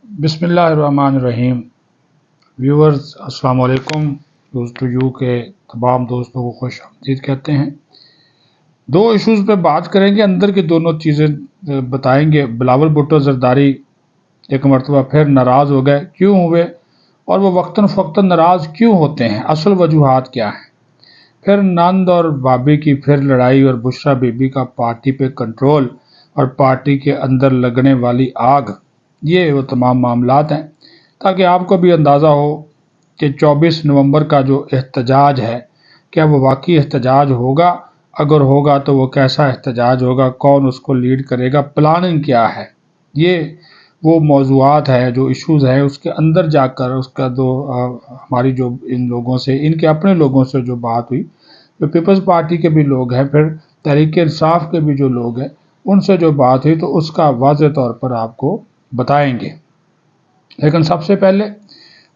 بسم اللہ الرحمن الرحیم۔ ویورز السلام علیکم۔ دوستو یو کے تمام دوستوں کو خوش آمدید کہتے ہیں۔ دو ایشوز پہ بات کریں گے، اندر کی دونوں چیزیں بتائیں گے۔ بلاول بھٹو زرداری ایک مرتبہ پھر ناراض ہو گئے، کیوں ہوئے اور وہ وقتاً فوقتاً ناراض کیوں ہوتے ہیں، اصل وجوہات کیا ہیں۔ پھر نند اور بابی کی پھر لڑائی اور بشرا بی بی کا پارٹی پہ کنٹرول اور پارٹی کے اندر لگنے والی آگ، یہ وہ تمام معاملات ہیں، تاکہ آپ کو بھی اندازہ ہو کہ 24 نومبر کا جو احتجاج ہے کیا وہ واقعی احتجاج ہوگا، اگر ہوگا تو وہ کیسا احتجاج ہوگا، کون اس کو لیڈ کرے گا، پلاننگ کیا ہے۔ یہ وہ موضوعات ہے جو ایشوز ہیں، اس کے اندر جا کر اس کا ہماری جو ان لوگوں سے، ان کے اپنے لوگوں سے جو بات ہوئی، جو پیپلز پارٹی کے بھی لوگ ہیں، پھر تحریک انصاف کے بھی جو لوگ ہیں، ان سے جو بات ہوئی تو اس کا واضح طور پر آپ کو بتائیں گے۔ لیکن سب سے پہلے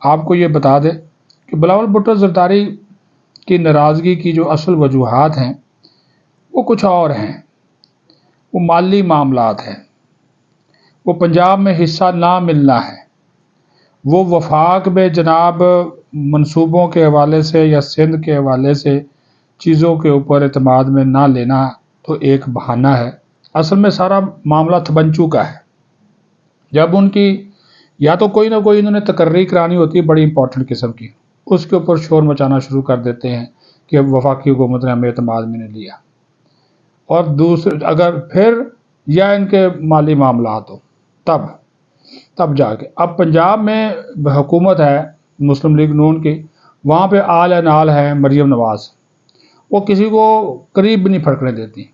آپ کو یہ بتا دیں کہ بلاول بھٹو زرداری کی ناراضگی کی جو اصل وجوہات ہیں وہ کچھ اور ہیں۔ وہ مالی معاملات ہیں، وہ پنجاب میں حصہ نہ ملنا ہے، وہ وفاق میں جناب منصوبوں کے حوالے سے یا سندھ کے حوالے سے چیزوں کے اوپر اعتماد میں نہ لینا تو ایک بہانہ ہے۔ اصل میں سارا معاملہ تھبنچو کا ہے۔ جب ان کی یا تو کوئی نہ کوئی انہوں نے تقرری کرانی ہوتی ہے بڑی امپورٹنٹ قسم کی، اس کے اوپر شور مچانا شروع کر دیتے ہیں کہ اب وفاقی حکومت نے ہمیں اعتماد میں نہیں لیا، اور دوسرے اگر پھر یا ان کے مالی معاملات ہو تب جا کے اب پنجاب میں حکومت ہے مسلم لیگ نون کی، وہاں پہ آل این آل ہے مریم نواز، وہ کسی کو قریب بھی نہیں پھڑکنے دیتی۔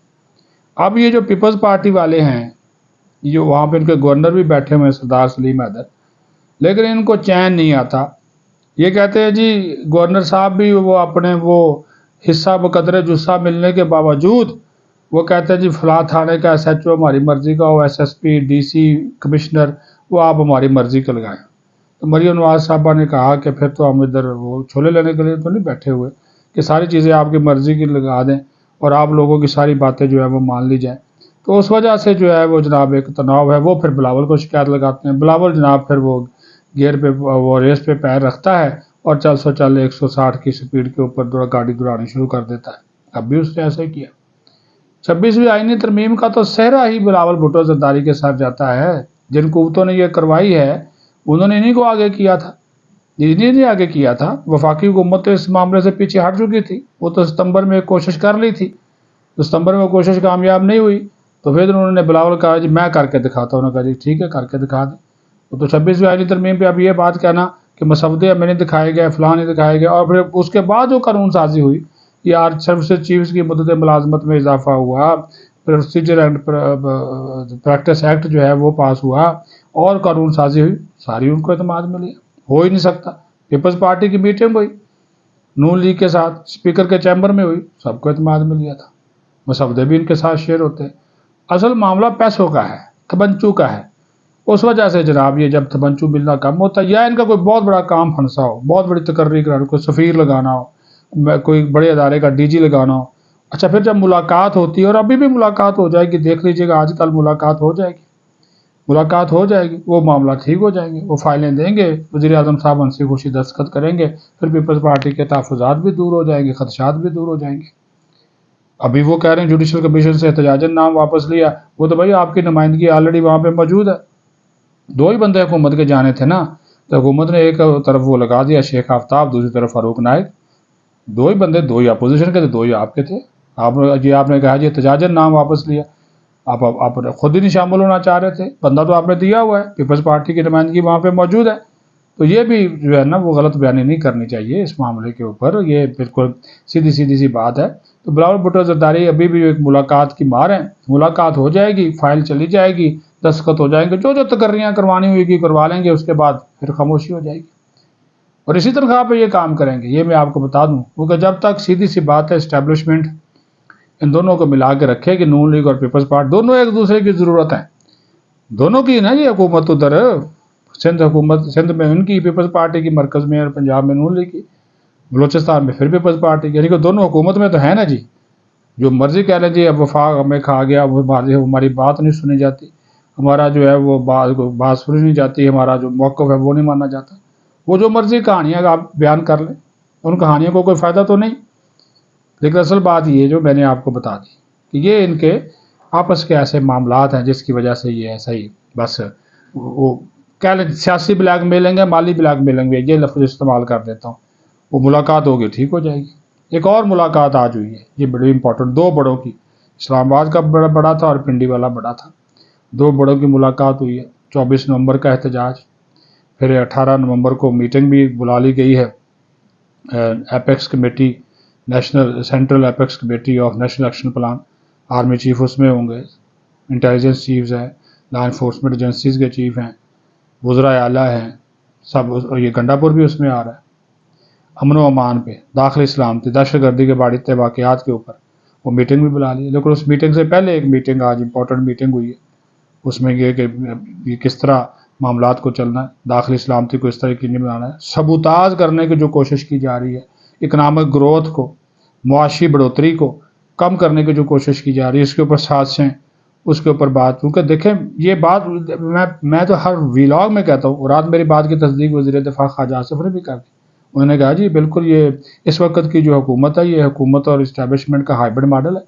اب یہ جو پیپلز پارٹی والے ہیں، جو وہاں پہ ان کے گورنر بھی بیٹھے ہوئے ہیں سردار سلیم حیدر، لیکن ان کو چین نہیں آتا۔ یہ کہتے ہیں جی گورنر صاحب بھی وہ اپنے وہ حصہ بقدر جثہ ملنے کے باوجود وہ کہتے ہیں جی فلاں تھانے کا ایس ایچ او ہماری مرضی کا ہو، S S P, D C, commissioner, وہ آپ ہماری مرضی کا لگائیں۔ تو مریم نواز صاحبہ نے کہا کہ پھر تو ہم ادھر وہ چھولے لینے کے لیے تو نہیں بیٹھے ہوئے کہ ساری چیزیں آپ کی مرضی کی لگا دیں اور آپ لوگوں کی ساری باتیں جو ہے وہ مان لی جائیں۔ تو اس وجہ سے جو ہے وہ جناب ایک تناؤ ہے، وہ پھر بلاول کو شکایت لگاتے ہیں۔ بلاول جناب پھر وہ گیئر پہ وہ ریس پہ پیر رکھتا ہے اور چل 160 کی سپیڈ کے اوپر گاڑی دوڑانی شروع کر دیتا ہے۔ اب بھی اس نے ایسے کیا۔ 26ویں آئینی ترمیم کا تو صحرا ہی بلاول بھٹو زرداری کے ساتھ جاتا ہے۔ جن قوتوں نے یہ کروائی ہے انہوں نے انہیں کو آگے کیا تھا، انہیں نے آگے کیا تھا۔ وفاقی حکومت تو اس معاملے سے پیچھے ہٹ چکی تھی، وہ تو ستمبر میں کوشش کر لی تھی، تو ستمبر میں کوشش کامیاب نہیں ہوئی، تو پھر انہوں نے بلاول کہا جی میں کر کے دکھاتا ہوں۔ انہوں نے کہا جی ٹھیک ہے کر کے دکھا دیں۔ وہ تو 26ویں آئینی ترمیم پہ اب یہ بات کہنا کہ مسودے میں نے دکھائے گئے، فلاں نہیں دکھائے گئے، اور پھر اس کے بعد جو قانون سازی ہوئی، یہ آرٹ سروسز چیفز کی مدت ملازمت میں اضافہ ہوا، پروسیجر اینڈ پریکٹس ایکٹ جو ہے وہ پاس ہوا، اور قانون سازی ہوئی، ساری ان کو اعتماد میں لیا۔ ہو ہی نہیں سکتا۔ پیپلز پارٹی کی میٹنگ ہوئی نون لیگ کے ساتھ، اسپیکر کے چیمبر میں ہوئی، سب کو اعتماد میں لیا تھا، مسودے بھی ان کے ساتھ شیئر ہوتے ہیں۔ اصل معاملہ پیسوں کا ہے، تھبنچو کا ہے۔ اس وجہ سے جناب یہ جب تھبنچو ملنا کم ہوتا ہے، یا ان کا کوئی بہت بڑا کام پھنسا ہو، بہت بڑی تقرری کرانا، کوئی سفیر لگانا ہو، کوئی بڑے ادارے کا ڈی جی لگانا ہو، اچھا پھر جب ملاقات ہوتی ہے، اور ابھی بھی ملاقات ہو جائے گی، دیکھ لیجئے گا آج کل ملاقات ہو جائے گی، وہ معاملہ ٹھیک ہو جائیں گے، وہ فائلیں دیں گے، وزیر اعظم صاحب ہنسی خوشی دستخط کریں گے، پھر پیپلز پارٹی کے تحفظات بھی دور ہو جائیں گے، خدشات بھی دور ہو جائیں گے۔ ابھی وہ کہہ رہے ہیں جوڈیشل کمیشن سے احتجاجاً نام واپس لیا، وہ تو بھائی آپ کی نمائندگی آلریڈی وہاں پہ موجود ہے۔ دو ہی بندے حکومت کے جانے تھے نا، تو حکومت نے ایک طرف وہ لگا دیا شیخ آفتاب، دوسری طرف فاروق نائک، دو ہی بندے، دو ہی اپوزیشن کے تھے، دو ہی آپ کے تھے۔ آپ نے کہا جی احتجاجاً نام واپس لیا، آپ خود ہی نہیں شامل ہونا چاہ رہے تھے، بندہ تو آپ نے دیا ہوا ہے، پیپلز پارٹی کی نمائندگی وہاں پہ موجود ہے، تو یہ بھی جو ہے نا وہ غلط بیانی نہیں کرنی چاہیے اس معاملے کے اوپر، یہ بالکل سیدھی سی بات ہے۔ تو بلاول بھٹو زرداری ابھی بھی ایک ملاقات کی مار ہیں، ملاقات ہو جائے گی، فائل چلی جائے گی، دستخط ہو جائیں گے، جو تقرریاں کروانی ہوئی گی کروا لیں گے، اس کے بعد پھر خاموشی ہو جائے گی، اور اسی تنخواہ پہ یہ کام کریں گے۔ یہ میں آپ کو بتا دوں، کیونکہ جب تک سیدھی سی بات ہے اسٹیبلشمنٹ ان دونوں کو ملا کے رکھے کہ نون لیگ اور پیپلز پارٹی دونوں ایک دوسرے کی ضرورت ہے، دونوں کی نا یہ حکومت، ادھر سندھ میں ان کی پیپلز پارٹی کی مرکز میں، اور پنجاب میں نون لیگ کی، بلوچستان میں پھر پیپلز پارٹی کی، یعنی کہ دونوں حکومت میں تو ہے نا جی، جو مرضی کہہ لیں جی اب وفاق ہمیں کھا گیا، وہ ہماری بات نہیں سنی جاتی، ہمارا جو ہے وہ بات سنی نہیں جاتی، ہمارا جو موقف ہے وہ نہیں مانا جاتا۔ وہ جو مرضی کہانیاں آپ بیان کر لیں، ان کہانیوں کو کوئی فائدہ تو نہیں، لیکن اصل بات یہ جو میں نے آپ کو بتا دی کہ یہ ان کے آپس کے ایسے معاملات ہیں جس کی وجہ سے یہ ایسا ہی بس وہ کہہ لیں سیاسی بلیک میلنگ ہے، مالی بلیک میلنگ ہے، یہ لفظ استعمال کر دیتا ہوں۔ وہ ملاقات ہوگی ٹھیک ہو جائے گی۔ ایک اور ملاقات آج ہوئی ہے، یہ بڑی امپورٹنٹ، دو بڑوں کی، اسلام آباد کا بڑا تھا اور پنڈی والا بڑا تھا، دو بڑوں کی ملاقات ہوئی ہے۔ 24 نومبر کا احتجاج، پھر 18 نومبر کو میٹنگ بھی بلا لی گئی ہے، apex committee, national central apex committee of national action plan, army chief اس میں ہوں گے، انٹیلیجنس چیفز ہیں، لا انفورسمنٹ ایجنسیز کے چیف ہیں، وزرائے اعلیٰ ہیں، سب، اور یہ گنڈا پور بھی اس میں آ رہا ہے۔ امن و امان پہ، داخلی سلامتی، دہشت گردی کے باڑتے واقعات کے اوپر وہ میٹنگ بھی بلا لی، لیکن اس میٹنگ سے پہلے ایک میٹنگ آج امپورٹنٹ میٹنگ ہوئی ہے، اس میں یہ کہ یہ کس طرح معاملات کو چلنا ہے، داخلی سلامتی کو اس طرح کی نہیں بنانا ہے، سبوتاژ کرنے کی جو کوشش کی جا رہی ہے، اکنامک گروتھ کو، معاشی بڑھوتری کو کم کرنے کی جو کوشش کی جا رہی ہے، اس کے اوپر سازشیں، اس کے اوپر بات، کیونکہ دیکھیں یہ بات میں تو ہر ویلاگ میں کہتا ہوں، اور رات میری بات کی تصدیق وزیر دفاع خواجہ آصف نے بھی کر دی۔ انہوں نے کہا جی بالکل یہ اس وقت کی جو حکومت ہے یہ حکومت اور اسٹیبلشمنٹ کا ہائبرڈ ماڈل ہے،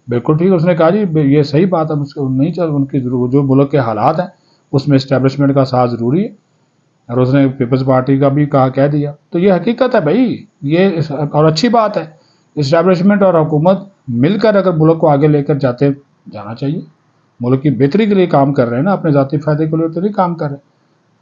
بالکل ٹھیک ہے۔ اس نے کہا جی یہ صحیح بات ہے، نہیں چل ان کی جو ملک کے حالات ہیں اس میں اسٹیبلشمنٹ کا ساتھ ضروری ہے، اور اس نے پیپلز پارٹی کا بھی کہہ دیا، تو یہ حقیقت ہے بھائی، یہ اور اچھی بات ہے۔ اسٹیبلشمنٹ اور حکومت مل کر اگر ملک کو آگے لے کر جانا چاہیے، ملک کی بہتری کے لیے کام کر رہے ہیں نا، اپنے ذاتی فائدے کے لیے تو نہیں کام کر رہے،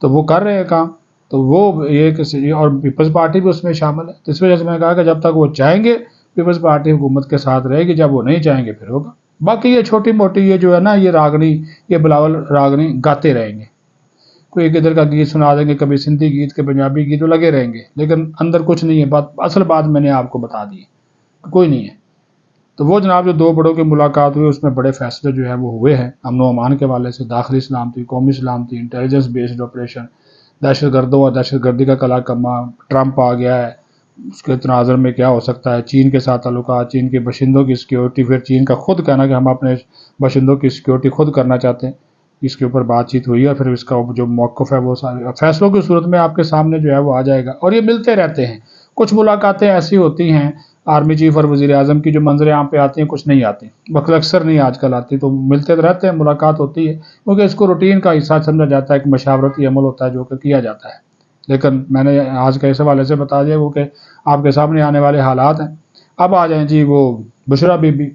تو وہ کر رہے ہیں کام، تو وہ یہ اور پیپلز پارٹی بھی اس میں شامل ہے، تو اس وجہ سے میں نے کہا کہ جب تک وہ چاہیں گے پیپلز پارٹی حکومت کے ساتھ رہے گی، جب وہ نہیں چاہیں گے پھر ہوگا۔ باقی یہ چھوٹی موٹی یہ جو ہے نا یہ راگنی، یہ بلاول راگنی گاتے رہیں گے، کوئی ایک ادھر کا گیت سنا دیں گے، کبھی سندھی گیت کے پنجابی گیت لگے رہیں گے، لیکن اندر کچھ نہیں ہے، اصل بات میں نے آپ کو بتا دی ہے، کوئی نہیں ہے۔ تو وہ جناب جو دو بڑوں کی ملاقات ہوئی اس میں بڑے فیصلے جو ہے وہ ہوئے ہیں، امن و امان کے حوالے سے، داخلی سلامتی، قومی سلامتی، انٹیلیجنس بیسڈ آپریشن، دہشت گردوں اور دہشت گردی کا کلا کما، ٹرمپ آ گیا ہے، اس کے تناظر میں کیا ہو سکتا ہے، چین کے ساتھ تعلقات، چین کے باشندوں کی سیکیورٹی، پھر چین کا خود کہنا کہ ہم اپنے باشندوں کی سیکیورٹی خود کرنا چاہتے ہیں، اس کے اوپر بات چیت ہوئی ہے، پھر اس کا جو موقف ہے وہ سارے فیصلوں کی صورت میں آپ کے سامنے جو ہے وہ آ جائے گا، اور یہ ملتے رہتے ہیں۔ کچھ ملاقاتیں ایسی ہوتی ہیں آرمی چیف اور وزیر اعظم کی جو منظر عام پہ آتی ہیں، کچھ نہیں آتی، اکثر نہیں آج کل آتی، تو ملتے رہتے ہیں، ملاقات ہوتی ہے، کیونکہ اس کو روٹین کا حصہ سمجھا جاتا ہے، ایک مشاورتی عمل ہوتا ہے جو کہ کیا جاتا ہے۔ لیکن میں نے آج کے اس حوالے سے بتا دیا وہ کہ آپ کے سامنے آنے والے حالات ہیں۔ اب آ جائیں جی وہ بشرا بی بی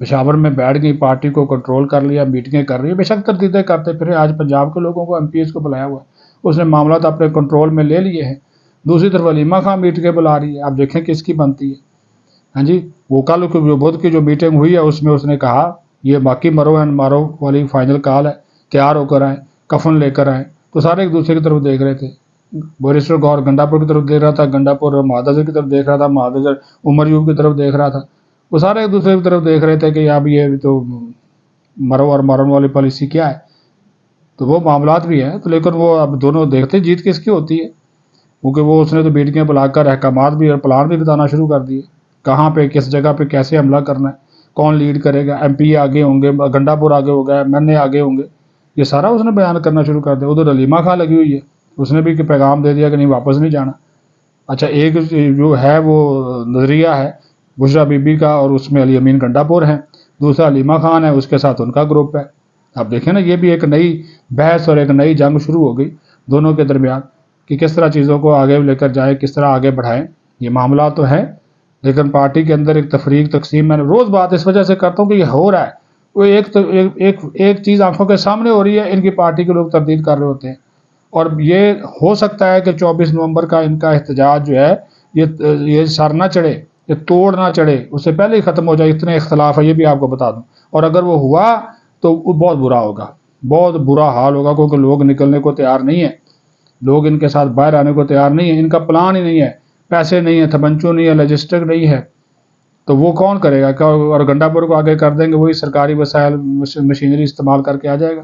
پشاور میں بیٹھ گئی، پارٹی کو کنٹرول کر لیا، میٹنگیں کر رہی ہے، بے شک تردیدیں کرتے پھر آج پنجاب کے لوگوں کو، ایم پی ایس کو بلایا ہوا ہے، اس نے معاملات اپنے کنٹرول میں لے لیے ہیں۔ دوسری طرف علیمہ خان میٹنگیں بلا رہی ہے، آپ دیکھیں کس کی بنتی ہے۔ ہاں جی، وہ کل جو بدھ کی جو میٹنگ ہوئی ہے اس میں اس نے کہا یہ باقی مرو اینڈ مارو والی فائنل کال ہے، تیار ہو کر آئیں، کفن لے کر آئیں، تو سارے ایک دوسرے کی طرف دیکھ رہے تھے، بیرسٹر گور گنڈا پور کی طرف دیکھ رہا تھا، گنڈا پور مہادزر کی طرف دیکھ رہا تھا، مہادزر عمر یوب کی طرف دیکھ رہا تھا، وہ سارے ایک دوسرے کی طرف دیکھ رہے تھے کہ اب یہ تو مرو اور مارن والی پالیسی کیا ہے، تو وہ معاملات بھی ہیں، تو لیکن وہ اب دونوں دیکھتے جیت کس کی ہوتی ہے، کیونکہ وہ اس نے تو میٹنگیں بلا کر احکامات بھی اور پلان بھی بتانا شروع کر دیے، کہاں پہ کس جگہ پہ کیسے حملہ کرنا ہے، کون لیڈ کرے گا، ایم پی آگے ہوں گے، گنڈا پور آگے ہوگا، ایم این اے آگے ہوں گے، یہ سارا اس نے بیان کرنا شروع کر دیا۔ ادھر علیمہ خان لگی ہوئی ہے، اس نے بھی کہ پیغام دے دیا کہ نہیں واپس نہیں جانا۔ اچھا، ایک جو ہے وہ نظریہ ہے بشرا بی بی کا، اور اس میں علی امین گنڈا پور ہیں، دوسرا علیمہ خان ہے، اس کے ساتھ ان کا گروپ ہے۔ اب دیکھیں نا، یہ بھی ایک نئی بحث اور ایک نئی جنگ شروع ہو گئی دونوں کے درمیان کہ کس طرح چیزوں کو آگے لے کر جائیں، کس طرح آگے بڑھائیں۔ یہ معاملات تو ہیں، لیکن پارٹی کے اندر ایک تفریق تقسیم، میں نے روز بات اس وجہ سے کرتا ہوں کہ یہ ہو رہا ہے، وہ ایک چیز آنکھوں کے سامنے ہو رہی ہے، ان کی پارٹی کے لوگ تردید کر رہے ہوتے ہیں، اور یہ ہو سکتا ہے کہ 24 نومبر کا ان کا احتجاج جو ہے یہ سر نہ چڑھے، یہ توڑ نہ چڑھے، اس سے پہلے ہی ختم ہو جائے، اتنے اختلاف ہے، یہ بھی آپ کو بتا دوں، اور اگر وہ ہوا تو وہ بہت برا ہوگا، بہت برا حال ہوگا، کیونکہ لوگ نکلنے کو تیار نہیں ہیں، لوگ ان کے ساتھ باہر آنے کو تیار نہیں ہیں، ان کا پلان ہی نہیں ہے، پیسے نہیں ہیں، تھبنچو نہیں ہے، لاجسٹک نہیں ہے، تو وہ کون کرے گا؟ اور گنڈا پور کو آگے کر دیں گے، وہی سرکاری وسائل مشینری استعمال کر کے آ جائے گا۔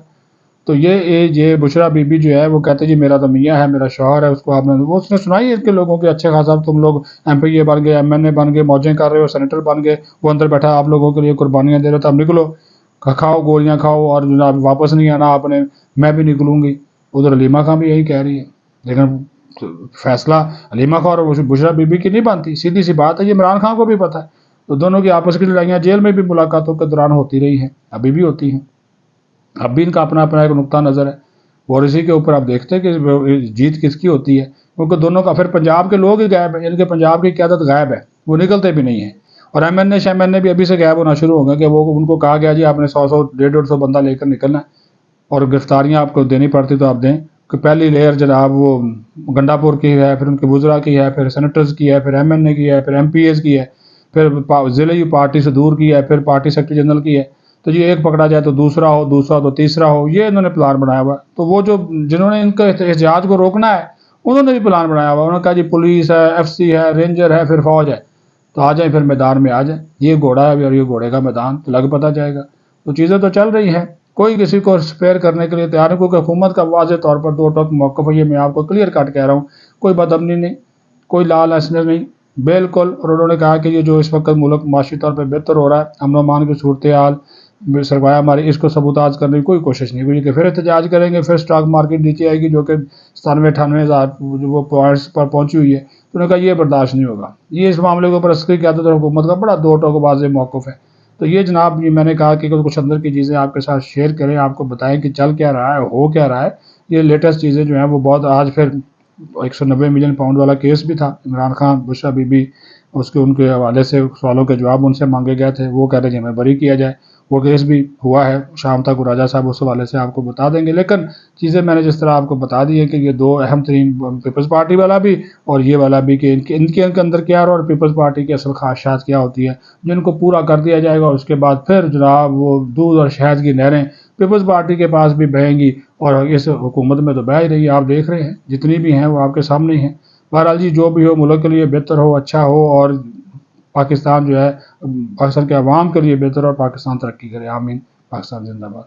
تو یہ بشرا بی بی جو ہے وہ کہتے جی میرا تو میاں ہے، میرا شوہر ہے، اس کو آپ نے وہ اس نے سنائی ہے کہ لوگوں کے اچھے خاصا تم لوگ ایم پی اے بن گئے، ایم این اے بن گئے، موجیں کر رہے ہو، سینیٹر بن گئے، وہ اندر بیٹھا آپ لوگوں کے لیے قربانیاں دے رہا تھا، اب نکلو، کھاؤ گولیاں کھاؤ اور جناب واپس نہیں آنا آپ نے، میں بھی نکلوں گی. ادھر علیمہ خان بھی یہی کہہ رہی ہے، لیکن فیصلہ علیمہ خان اور بشرا بی بی کی نہیں بنتی. سیدھی سی بات ہے، یہ عمران خان کو بھی پتہ ہے. تو دونوں کی آپس کی لڑائیاں جیل میں بھی ملاقاتوں کے دوران ہوتی رہی ہیں، ابھی بھی ہوتی ہیں. اب بھی ان کا اپنا اپنا ایک نقطہ نظر ہے، اور اسی کے اوپر آپ دیکھتے ہیں کہ جیت کس کی ہوتی ہے. کیونکہ دونوں کا پھر پنجاب کے لوگ ہی غائب ہیں، ان کے پنجاب کی قیادت غائب ہے، وہ نکلتے بھی نہیں ہیں. اور ایم این اے شیم این اے بھی ابھی سے غائب ہونا شروع ہو گئے کہ وہ ان کو کہا گیا جی آپ نے 100 150 بندہ لے کر نکلنا ہے، اور گرفتاریاں آپ کو دینی پڑتی تو آپ دیں. کہ پہلی لیئر جناب وہ گنڈا پور کی ہے، پھر ان کے وزراء کی ہے، پھر سینیٹرز کی ہے، پھر ایم این اے کی ہے، پھر ایم پی ایز کی ہے، پھر ضلعی پارٹی سے دور کی ہے، پھر پارٹی سیکرٹری جنرل کی ہے. تو یہ ایک پکڑا جائے تو دوسرا ہو، دوسرا تو تیسرا ہو، یہ انہوں نے پلان بنایا ہوا. تو وہ جو جنہوں نے ان کا احتجاج کو روکنا ہے انہوں نے بھی پلان بنایا ہوا. انہوں نے کہا جی پولیس ہے، ایف سی ہے، رینجر ہے، پھر فوج ہے، تو آ جائیں پھر میدان میں آ جائیں. یہ گھوڑا ہے اور یہ گھوڑے کا میدان تو لگ پتہ جائے گا. تو چیزیں تو چل رہی ہیں، کوئی کسی کو اسپیئر کرنے کے لیے تیار ہے، کیونکہ حکومت کا واضح طور پر دو ٹوک موقف ہے. یہ میں آپ کو کلیئر کٹ کہہ رہا ہوں، کوئی بدامنی نہیں، کوئی لال اسنر نہیں، بالکل. اور انہوں نے کہا کہ یہ جو اس وقت ملک معاشی طور پہ بہتر ہو رہا ہے، امن و امان کی صورتحال، سرمایہ ماری، اس کو سبوتاج کرنے کی کوئی کوشش نہیں ہوئی کہ پھر احتجاج کریں گے، پھر اسٹاک مارکیٹ نیچے آئے گی جو کہ 97-98 ہزار وہ پوائنٹس پر پہنچی ہوئی ہے. تو انہوں نے کہا یہ برداشت نہیں ہوگا. یہ اس معاملے کے اوپر عسکری قیادت اور حکومت کا بڑا دو ٹوک واضح موقف ہے. تو یہ جناب یہ میں نے کہا کہ کچھ اندر کی چیزیں آپ کے ساتھ شیئر کریں، آپ کو بتائیں کہ چل کیا رہا ہے، ہو کیا رہا ہے. یہ لیٹسٹ چیزیں جو ہیں وہ بہت آج پھر 190 ملین پاؤنڈ والا کیس بھی تھا، عمران خان بشرا بی بی اس کے ان کے حوالے سے سوالوں کے جواب ان سے مانگے گئے تھے، وہ کہہ رہے ہیں ہمیں بری کیا جائے. وہ کیس بھی ہوا ہے، شام تک راجہ صاحب اس حوالے سے آپ کو بتا دیں گے. لیکن چیزیں میں نے جس طرح آپ کو بتا دی ہے کہ یہ دو اہم ترین، پیپلز پارٹی والا بھی اور یہ والا بھی، کہ ان کے اندر کیا ہے اور پیپلز پارٹی کی اصل خواہشات کیا ہوتی ہے، جن کو پورا کر دیا جائے گا. اس کے بعد پھر جناب وہ دودھ اور شہد کی نہریں پیپلز پارٹی کے پاس بھی بہیں گی، اور اس حکومت میں تو بہہ ہی رہی ہے. آپ دیکھ رہے ہیں جتنی بھی ہیں وہ آپ کے سامنے ہی ہیں. بہرحال جی جو بھی ہو، ملک کے لیے بہتر ہو، اچھا ہو، اور پاکستان جو ہے پاکستان کے عوام کے لیے بہتر اور پاکستان ترقی کرے. آمین. پاکستان زندہ باد.